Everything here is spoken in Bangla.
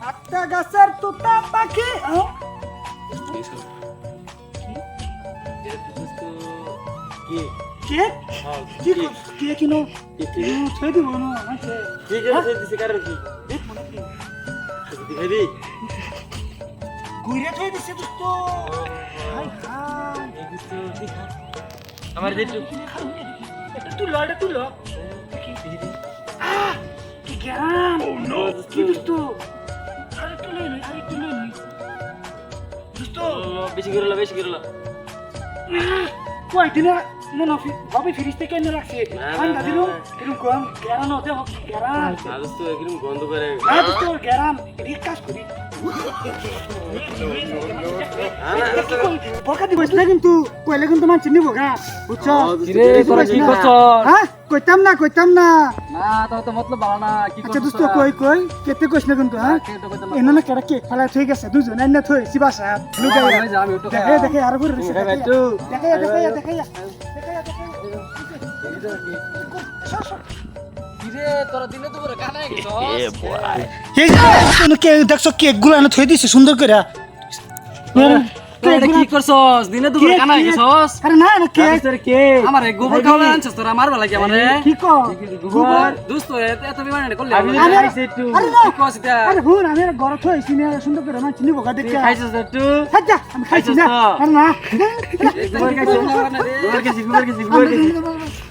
আটটা গাছের তোতা পাখি কে কি কে কিনো ছেড়ে দিব না ঘুরে ছেড়ে দিছে দোস্ত আমার যেটু তুই ল কি জ্ঞান কি দোস্ত আরে তুই দোস্ত বেশি করে লো কই দিনে মনে ভাবি ফিরিস থেকে এনে রাখছে ঠান্ডা দিল এরকম গরম গ্যারান হতে হোক গ্যারান দোস্ত এরকম গন্ধ করে না দোস্ত গ্যারান এদিকে কাজ করি বকা দিবস না কিন্তু কইলে কিন্তু মান চিনি বকা বুঝছো রে তোরা কি করছ হ্যাঁ কইতাম না না তো তো মতলব ভালো না কি আচ্ছা দোস্ত কই কেতে কইছ না কিন্তু হ্যাঁ এনে না কেডা কেক ফালা ঠিক আছে দুজন এনে থই সিবাসা লুকাই দেখে আর করে রইছে দেখে কিরে তোরা দিনে তো পুরো কানায় গেছস এই কে দেখছ কেক গুলো এনে থই দিছে সুন্দর করে তুই কি করছস দিনে তো পুরো কানায় গেছস আরে না কেক তোর কে আমারে গোবর খাওয়া আনছস তোরা মারবা লাগি আমারে কি কো গোবর দোস্ত এত বিমানে করলি আমি খাইছি একটু কি কস এটা আরে হুন আমি ঘরে থইছি না সুন্দর করে মান চিনি বকা দেখে খাইছস একটু আচ্ছা আমি খাইছি না আরে না গোবর খাইছস গোবর খাইছি